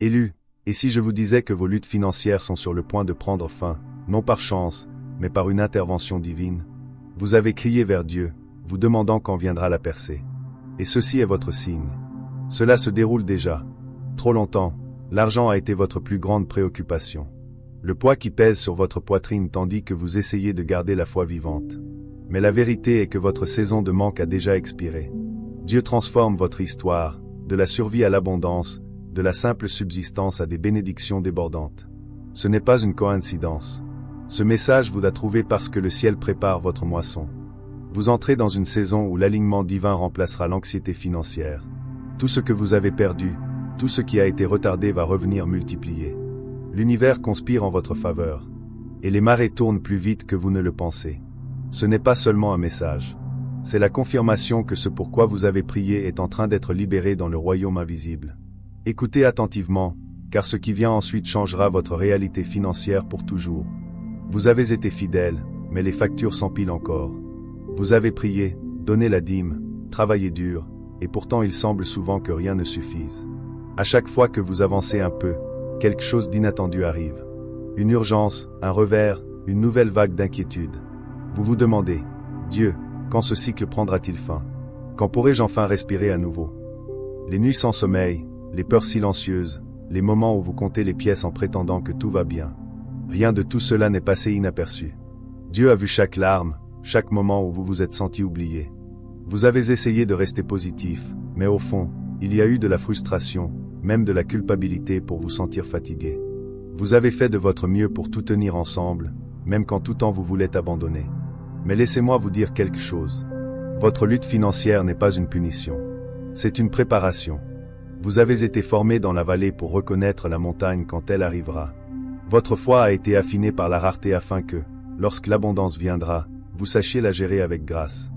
Élus, et si je vous disais que vos luttes financières sont sur le point de prendre fin, non par chance, mais par une intervention divine? Vous avez crié vers Dieu, vous demandant quand viendra la percée. Et ceci est votre signe. Cela se déroule déjà. Trop longtemps, l'argent a été votre plus grande préoccupation. Le poids qui pèse sur votre poitrine tandis que vous essayez de garder la foi vivante. Mais la vérité est que votre saison de manque a déjà expiré. Dieu transforme votre histoire, de la survie à l'abondance, de la simple subsistance à des bénédictions débordantes. Ce n'est pas une coïncidence. Ce message vous a trouvé parce que le ciel prépare votre moisson. Vous entrez dans une saison où l'alignement divin remplacera l'anxiété financière. Tout ce que vous avez perdu, tout ce qui a été retardé va revenir multiplié. L'univers conspire en votre faveur. Et les marées tournent plus vite que vous ne le pensez. Ce n'est pas seulement un message. C'est la confirmation que ce pourquoi vous avez prié est en train d'être libéré dans le royaume invisible. Écoutez attentivement, car ce qui vient ensuite changera votre réalité financière pour toujours. Vous avez été fidèle, mais les factures s'empilent encore. Vous avez prié, donné la dîme, travaillé dur, et pourtant il semble souvent que rien ne suffise. À chaque fois que vous avancez un peu, quelque chose d'inattendu arrive. Une urgence, un revers, une nouvelle vague d'inquiétude. Vous vous demandez, Dieu, quand ce cycle prendra-t-il fin? Quand pourrai-je enfin respirer à nouveau? Les nuits sans sommeil, les peurs silencieuses, les moments où vous comptez les pièces en prétendant que tout va bien. Rien de tout cela n'est passé inaperçu. Dieu a vu chaque larme, chaque moment où vous vous êtes senti oublié. Vous avez essayé de rester positif, mais au fond, il y a eu de la frustration, même de la culpabilité pour vous sentir fatigué. Vous avez fait de votre mieux pour tout tenir ensemble, même quand tout temps vous voulait abandonner. Mais laissez-moi vous dire quelque chose. Votre lutte financière n'est pas une punition. C'est une préparation. Vous avez été formé dans la vallée pour reconnaître la montagne quand elle arrivera. Votre foi a été affinée par la rareté afin que, lorsque l'abondance viendra, vous sachiez la gérer avec grâce.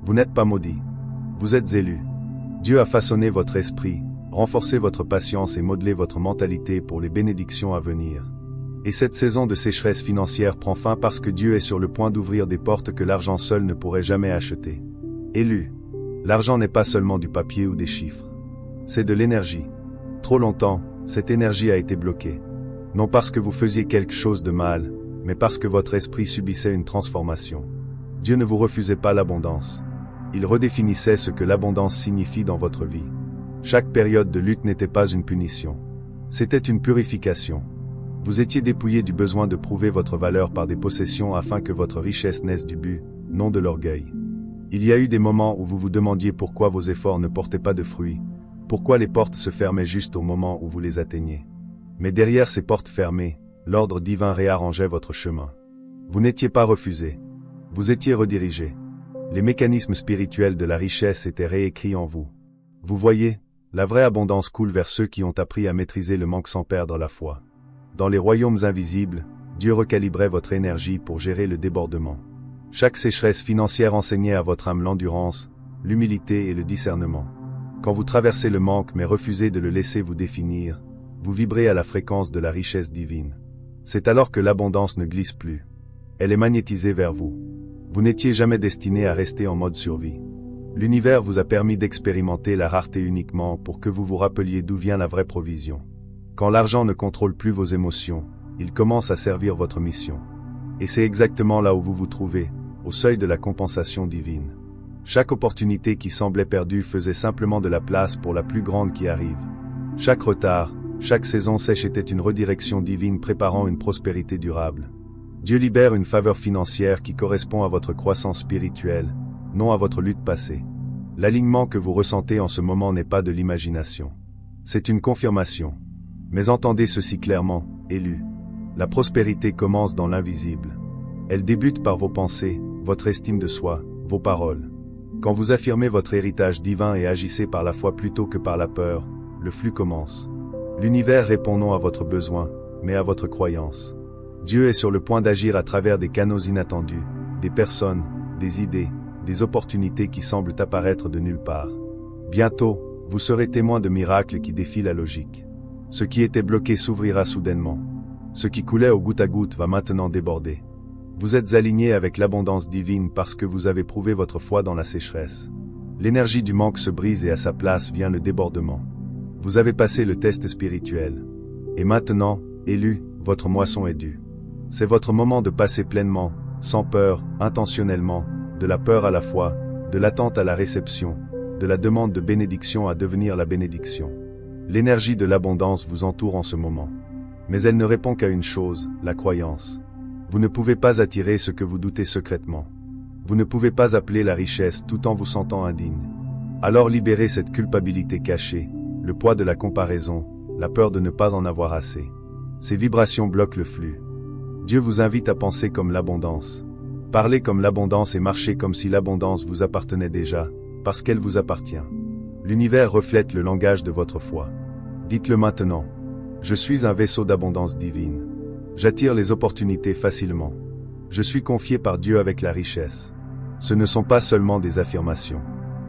Vous n'êtes pas maudit. Vous êtes élu. Dieu a façonné votre esprit, renforcé votre patience et modelé votre mentalité pour les bénédictions à venir. Et cette saison de sécheresse financière prend fin parce que Dieu est sur le point d'ouvrir des portes que l'argent seul ne pourrait jamais acheter. Élu. L'argent n'est pas seulement du papier ou des chiffres. C'est de l'énergie. Trop longtemps, cette énergie a été bloquée. Non parce que vous faisiez quelque chose de mal, mais parce que votre esprit subissait une transformation. Dieu ne vous refusait pas l'abondance. Il redéfinissait ce que l'abondance signifie dans votre vie. Chaque période de lutte n'était pas une punition. C'était une purification. Vous étiez dépouillé du besoin de prouver votre valeur par des possessions afin que votre richesse naisse du but, non de l'orgueil. Il y a eu des moments où vous vous demandiez pourquoi vos efforts ne portaient pas de fruits, pourquoi les portes se fermaient juste au moment où vous les atteigniez. Mais derrière ces portes fermées, l'ordre divin réarrangeait votre chemin. Vous n'étiez pas refusé. Vous étiez redirigé. Les mécanismes spirituels de la richesse étaient réécrits en vous. Vous voyez, la vraie abondance coule vers ceux qui ont appris à maîtriser le manque sans perdre la foi. Dans les royaumes invisibles, Dieu recalibrait votre énergie pour gérer le débordement. Chaque sécheresse financière enseignait à votre âme l'endurance, l'humilité et le discernement. Quand vous traversez le manque mais refusez de le laisser vous définir, vous vibrez à la fréquence de la richesse divine. C'est alors que l'abondance ne glisse plus. Elle est magnétisée vers vous. Vous n'étiez jamais destiné à rester en mode survie. L'univers vous a permis d'expérimenter la rareté uniquement pour que vous vous rappeliez d'où vient la vraie provision. Quand l'argent ne contrôle plus vos émotions, il commence à servir votre mission. Et c'est exactement là où vous vous trouvez, au seuil de la compensation divine. Chaque opportunité qui semblait perdue faisait simplement de la place pour la plus grande qui arrive. Chaque retard, chaque saison sèche était une redirection divine préparant une prospérité durable. Dieu libère une faveur financière qui correspond à votre croissance spirituelle, non à votre lutte passée. L'alignement que vous ressentez en ce moment n'est pas de l'imagination. C'est une confirmation. Mais entendez ceci clairement, élu. La prospérité commence dans l'invisible. Elle débute par vos pensées, votre estime de soi, vos paroles. Quand vous affirmez votre héritage divin et agissez par la foi plutôt que par la peur, le flux commence. L'univers répond non à votre besoin, mais à votre croyance. Dieu est sur le point d'agir à travers des canaux inattendus, des personnes, des idées, des opportunités qui semblent apparaître de nulle part. Bientôt, vous serez témoin de miracles qui défient la logique. Ce qui était bloqué s'ouvrira soudainement. Ce qui coulait au goutte à goutte va maintenant déborder. Vous êtes aligné avec l'abondance divine parce que vous avez prouvé votre foi dans la sécheresse. L'énergie du manque se brise et à sa place vient le débordement. Vous avez passé le test spirituel. Et maintenant, élus, votre moisson est due. C'est votre moment de passer pleinement, sans peur, intentionnellement, de la peur à la foi, de l'attente à la réception, de la demande de bénédiction à devenir la bénédiction. L'énergie de l'abondance vous entoure en ce moment. Mais elle ne répond qu'à une chose, la croyance. Vous ne pouvez pas attirer ce que vous doutez secrètement. Vous ne pouvez pas appeler la richesse tout en vous sentant indigne. Alors libérez cette culpabilité cachée, le poids de la comparaison, la peur de ne pas en avoir assez. Ces vibrations bloquent le flux. Dieu vous invite à penser comme l'abondance. Parlez comme l'abondance et marchez comme si l'abondance vous appartenait déjà, parce qu'elle vous appartient. L'univers reflète le langage de votre foi. Dites-le maintenant. Je suis un vaisseau d'abondance divine. J'attire les opportunités facilement. Je suis confié par Dieu avec la richesse. Ce ne sont pas seulement des affirmations.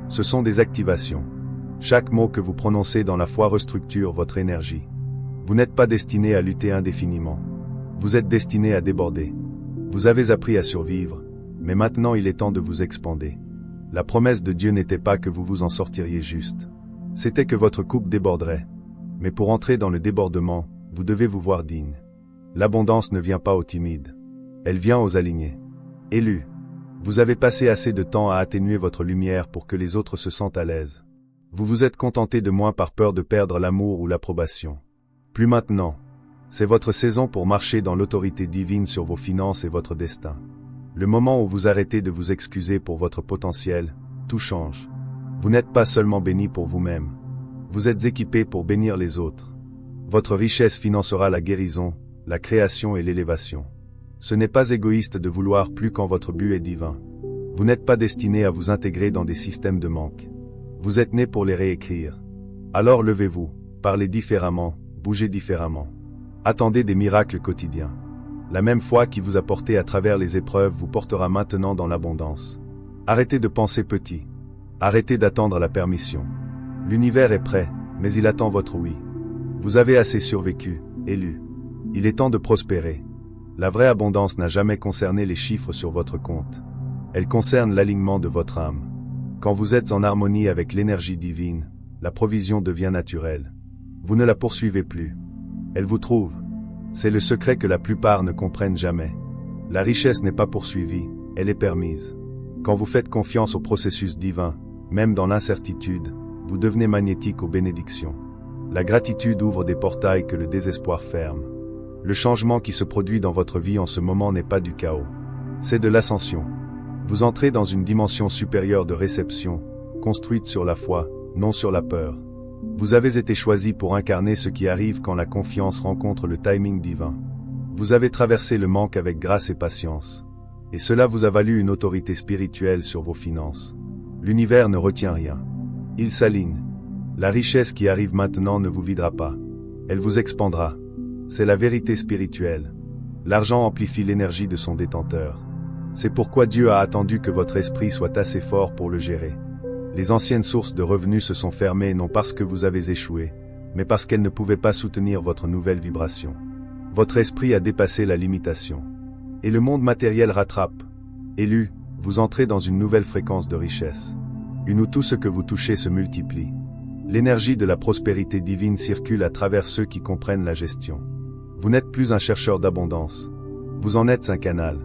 Ce sont des activations. Chaque mot que vous prononcez dans la foi restructure votre énergie. Vous n'êtes pas destiné à lutter indéfiniment. Vous êtes destiné à déborder. Vous avez appris à survivre, mais maintenant il est temps de vous expander. La promesse de Dieu n'était pas que vous vous en sortiriez juste. C'était que votre coupe déborderait. Mais pour entrer dans le débordement, vous devez vous voir digne. L'abondance ne vient pas aux timides. Elle vient aux alignés. Élus. Vous avez passé assez de temps à atténuer votre lumière pour que les autres se sentent à l'aise. Vous vous êtes contenté de moins par peur de perdre l'amour ou l'approbation. Plus maintenant. C'est votre saison pour marcher dans l'autorité divine sur vos finances et votre destin. Le moment où vous arrêtez de vous excuser pour votre potentiel, tout change. Vous n'êtes pas seulement béni pour vous-même. Vous êtes équipé pour bénir les autres. Votre richesse financera la guérison, la création et l'élévation. Ce n'est pas égoïste de vouloir plus quand votre but est divin. Vous n'êtes pas destiné à vous intégrer dans des systèmes de manque. Vous êtes né pour les réécrire. Alors levez-vous, parlez différemment, bougez différemment. Attendez des miracles quotidiens. La même foi qui vous a porté à travers les épreuves vous portera maintenant dans l'abondance. Arrêtez de penser petit. Arrêtez d'attendre la permission. L'univers est prêt, mais il attend votre oui. Vous avez assez survécu, élus. Il est temps de prospérer. La vraie abondance n'a jamais concerné les chiffres sur votre compte. Elle concerne l'alignement de votre âme. Quand vous êtes en harmonie avec l'énergie divine, la provision devient naturelle. Vous ne la poursuivez plus. Elle vous trouve. C'est le secret que la plupart ne comprennent jamais. La richesse n'est pas poursuivie, elle est permise. Quand vous faites confiance au processus divin, même dans l'incertitude, vous devenez magnétique aux bénédictions. La gratitude ouvre des portails que le désespoir ferme. Le changement qui se produit dans votre vie en ce moment n'est pas du chaos. C'est de l'ascension. Vous entrez dans une dimension supérieure de réception, construite sur la foi, non sur la peur. Vous avez été choisi pour incarner ce qui arrive quand la confiance rencontre le timing divin. Vous avez traversé le manque avec grâce et patience. Et cela vous a valu une autorité spirituelle sur vos finances. L'univers ne retient rien. Il s'aligne. La richesse qui arrive maintenant ne vous videra pas. Elle vous expandra. C'est la vérité spirituelle. L'argent amplifie l'énergie de son détenteur. C'est pourquoi Dieu a attendu que votre esprit soit assez fort pour le gérer. Les anciennes sources de revenus se sont fermées non parce que vous avez échoué, mais parce qu'elles ne pouvaient pas soutenir votre nouvelle vibration. Votre esprit a dépassé la limitation. Et le monde matériel rattrape. Élus, vous entrez dans une nouvelle fréquence de richesse. Une où tout ce que vous touchez se multiplie. L'énergie de la prospérité divine circule à travers ceux qui comprennent la gestion. Vous n'êtes plus un chercheur d'abondance. Vous en êtes un canal.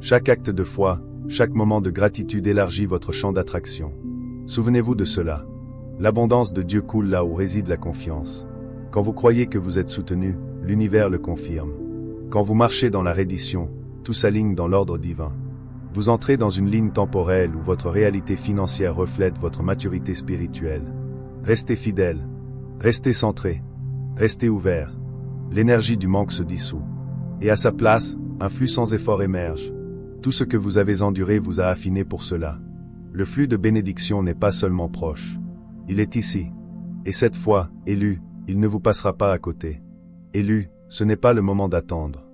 Chaque acte de foi, chaque moment de gratitude élargit votre champ d'attraction. Souvenez-vous de cela. L'abondance de Dieu coule là où réside la confiance. Quand vous croyez que vous êtes soutenu, l'univers le confirme. Quand vous marchez dans la reddition, tout s'aligne dans l'ordre divin. Vous entrez dans une ligne temporelle où votre réalité financière reflète votre maturité spirituelle. Restez fidèle. Restez centré. Restez ouvert. L'énergie du manque se dissout. Et à sa place, un flux sans effort émerge. Tout ce que vous avez enduré vous a affiné pour cela. Le flux de bénédiction n'est pas seulement proche. Il est ici. Et cette fois, élu, il ne vous passera pas à côté. Élu, ce n'est pas le moment d'attendre.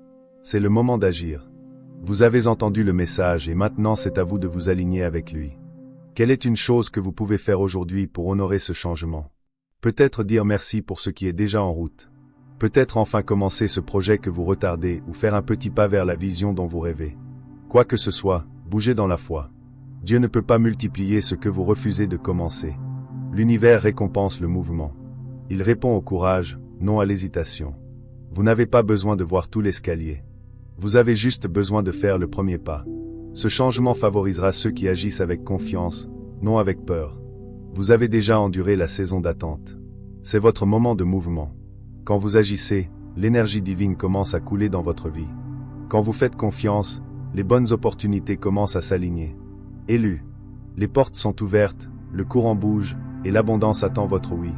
C'est le moment d'agir. Vous avez entendu le message et maintenant c'est à vous de vous aligner avec lui. Quelle est une chose que vous pouvez faire aujourd'hui pour honorer ce changement? Peut-être dire merci pour ce qui est déjà en route. Peut-être enfin commencer ce projet que vous retardez ou faire un petit pas vers la vision dont vous rêvez. Quoi que ce soit, bougez dans la foi. Dieu ne peut pas multiplier ce que vous refusez de commencer. L'univers récompense le mouvement. Il répond au courage, non à l'hésitation. Vous n'avez pas besoin de voir tout l'escalier. Vous avez juste besoin de faire le premier pas. Ce changement favorisera ceux qui agissent avec confiance, non avec peur. Vous avez déjà enduré la saison d'attente. C'est votre moment de mouvement. Quand vous agissez, l'énergie divine commence à couler dans votre vie. Quand vous faites confiance, les bonnes opportunités commencent à s'aligner. Élu. Les portes sont ouvertes, le courant bouge, et l'abondance attend votre oui.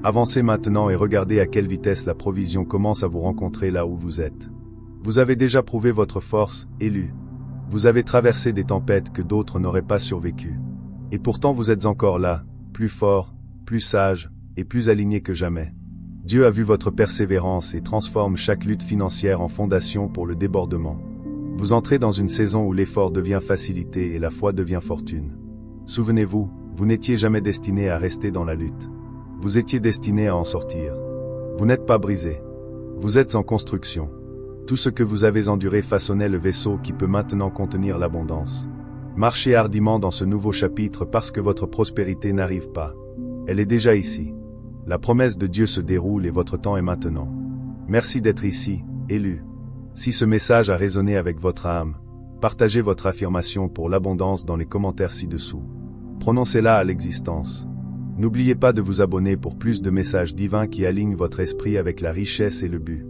Avancez maintenant et regardez à quelle vitesse la provision commence à vous rencontrer là où vous êtes. Vous avez déjà prouvé votre force, élu. Vous avez traversé des tempêtes que d'autres n'auraient pas survécues. Et pourtant vous êtes encore là, plus fort, plus sage, et plus aligné que jamais. Dieu a vu votre persévérance et transforme chaque lutte financière en fondation pour le débordement. Vous entrez dans une saison où l'effort devient facilité et la foi devient fortune. Souvenez-vous, vous n'étiez jamais destiné à rester dans la lutte. Vous étiez destiné à en sortir. Vous n'êtes pas brisé. Vous êtes en construction. Tout ce que vous avez enduré façonnait le vaisseau qui peut maintenant contenir l'abondance. Marchez hardiment dans ce nouveau chapitre parce que votre prospérité n'arrive pas. Elle est déjà ici. La promesse de Dieu se déroule et votre temps est maintenant. Merci d'être ici, élu. Si ce message a résonné avec votre âme, partagez votre affirmation pour l'abondance dans les commentaires ci-dessous. Prononcez-la à l'existence. N'oubliez pas de vous abonner pour plus de messages divins qui alignent votre esprit avec la richesse et le but.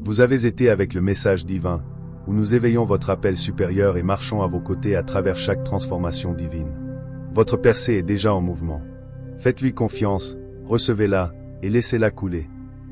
Vous avez été avec le message divin, où nous éveillons votre appel supérieur et marchons à vos côtés à travers chaque transformation divine. Votre percée est déjà en mouvement. Faites-lui confiance, recevez-la, et laissez-la couler.